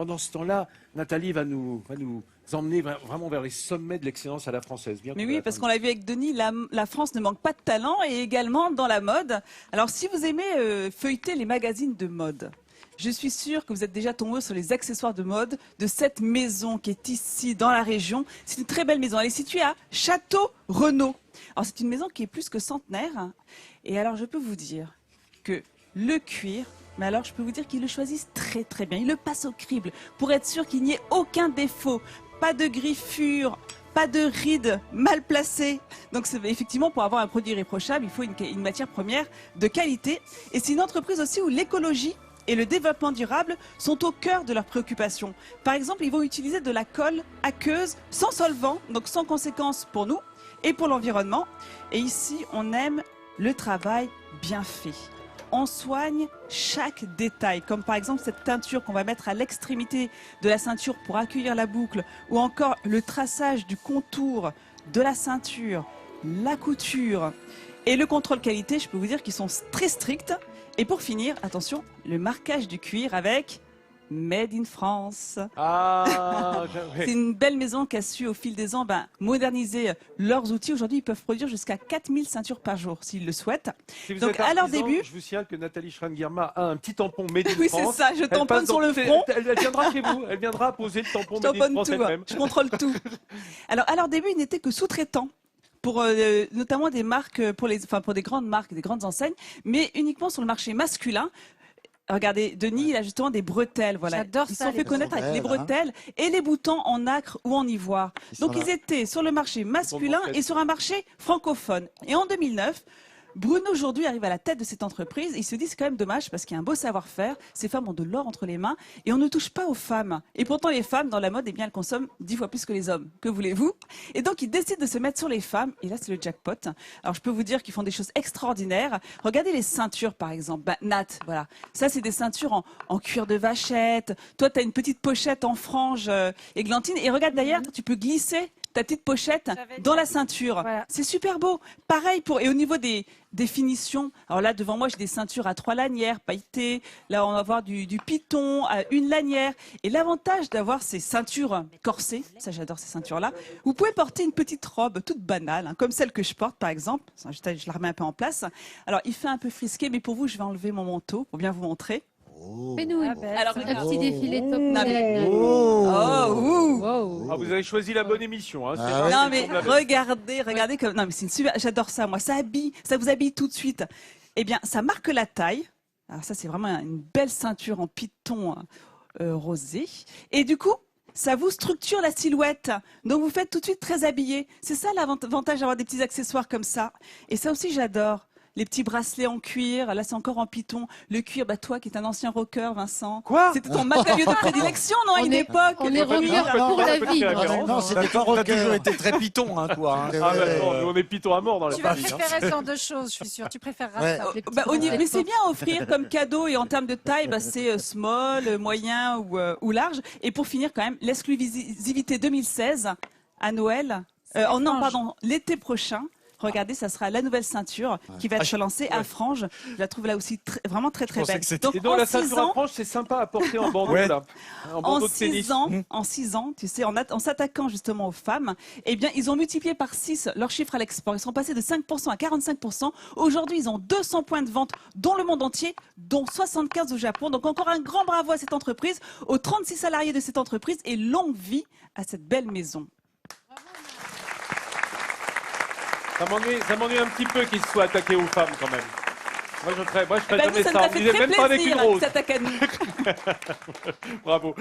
Pendant ce temps-là, Nathalie va nous emmener vraiment vers les sommets de l'excellence à la française. Mais oui, parce qu'on l'a vu avec Denis, la France ne manque pas de talent et également dans la mode. Alors si vous aimez feuilleter les magazines de mode, je suis sûre que vous êtes déjà tombé sur les accessoires de mode de cette maison qui est ici dans la région. C'est une très belle maison. Elle est située à Château-Renaud. Alors c'est une maison qui est plus que centenaire. Et alors je peux vous dire que le cuir, mais alors je peux vous dire qu'ils le choisissent très très bien. Ils le passent au crible pour être sûr qu'il n'y ait aucun défaut. Pas de griffures, pas de rides mal placées. Donc effectivement, pour avoir un produit irréprochable, il faut une matière première de qualité. Et c'est une entreprise aussi où l'écologie et le développement durable sont au cœur de leurs préoccupations. Par exemple, ils vont utiliser de la colle aqueuse sans solvant, donc sans conséquences pour nous et pour l'environnement. Et ici, on aime le travail bien fait. On soigne chaque détail, comme par exemple cette teinture qu'on va mettre à l'extrémité de la ceinture pour accueillir la boucle, ou encore le traçage du contour de la ceinture, la couture et le contrôle qualité. Je peux vous dire qu'ils sont très stricts. Et pour finir, attention, le marquage du cuir avec Made in France. Ah, c'est une belle maison qui a su au fil des ans moderniser leurs outils. Aujourd'hui, ils peuvent produire jusqu'à 4000 ceintures par jour s'ils le souhaitent. Si vous Donc êtes à leur artisan, début, je vous signale que Nathalie Schrein-Guillermin a un petit tampon Made in oui, France. c'est ça, je tamponne sur le front. Elle viendra chez vous, elle viendra poser le tampon Je Made in tamponne France tout, elle-même. je contrôle tout. Alors à leur début, ils n'étaient que sous-traitants pour notamment des marques, pour des grandes marques, des grandes enseignes, mais uniquement sur le marché masculin. Regardez, Denis, il a justement des bretelles. Voilà. J'adore ça. Ils se sont fait connaître avec les bretelles et les boutons en nacre ou en ivoire. Donc ils étaient sur le marché masculin et sur un marché francophone. Et en 2009, Bruno aujourd'hui arrive à la tête de cette entreprise. Il se dit c'est quand même dommage parce qu'il y a un beau savoir-faire. Ces femmes ont de l'or entre les mains et on ne touche pas aux femmes. Et pourtant les femmes dans la mode, eh bien, elles consomment 10 fois plus que les hommes. Que voulez-vous? Et donc ils décident de se mettre sur les femmes. Et là c'est le jackpot. Alors je peux vous dire qu'ils font des choses extraordinaires. Regardez les ceintures par exemple. Nat, voilà. Ça c'est des ceintures en cuir de vachette. Toi tu as une petite pochette en frange églantine. Et regarde d'ailleurs, tu peux glisser ta petite pochette dans la ceinture. Voilà. C'est super beau. Pareil et au niveau des finitions. Alors là, devant moi, j'ai des ceintures à 3 lanières, pailletées. Là, on va avoir du python à 1 lanière. Et l'avantage d'avoir ces ceintures corsées, ça j'adore ces ceintures-là, vous pouvez porter une petite robe toute banale, hein, comme celle que je porte par exemple. Je la remets un peu en place. Alors, il fait un peu frisqué, mais pour vous, je vais enlever mon manteau pour bien vous montrer. Fais-nous un petit défilé top. Ah, vous avez choisi la bonne émission. Hein. Non mais regardez comme non mais c'est une super. J'adore ça moi. Ça vous habille tout de suite. Eh bien, ça marque la taille. Alors ça c'est vraiment une belle ceinture en python rosé. Et du coup, ça vous structure la silhouette. Donc vous faites tout de suite très habillé. C'est ça l'avantage d'avoir des petits accessoires comme ça. Et ça aussi j'adore. Les petits bracelets en cuir, là c'est encore en python. Le cuir, toi qui es un ancien rocker, Vincent. Quoi? C'était ton matériau de prédilection, non, à une époque. On est rocker pour la vie. Non, c'était pas rocker. T'as toujours été très python, hein, toi. Hein. Ah, attends, on est python à mort dans la Tu vas famille. préférer ce genre de choses, je suis sûre. Tu préféreras ça. Mais c'est bien à offrir comme cadeau et en termes de taille, c'est small, moyen ou large. Et pour finir quand même, l'exclusivité 2016 à Noël. L'été prochain. Regardez, ça sera la nouvelle ceinture qui va être lancée à franges. Je la trouve là aussi vraiment très très belle. Donc, la ceinture à franges, c'est sympa à porter en bandeau là. En bandeau de tennis. En 6 ans, tu sais, en s'attaquant justement aux femmes, eh bien, ils ont multiplié par 6 leurs chiffres à l'export. Ils sont passés de 5% à 45%. Aujourd'hui, ils ont 200 points de vente dans le monde entier, dont 75 au Japon. Donc encore un grand bravo à cette entreprise, aux 36 salariés de cette entreprise et longue vie à cette belle maison. Ça m'ennuie un petit peu qu'ils se soient attaqués aux femmes quand même. Moi je ferais jamais ça. Ça nous a fait très plaisir qu'ils s'attaquent à nous. Bravo.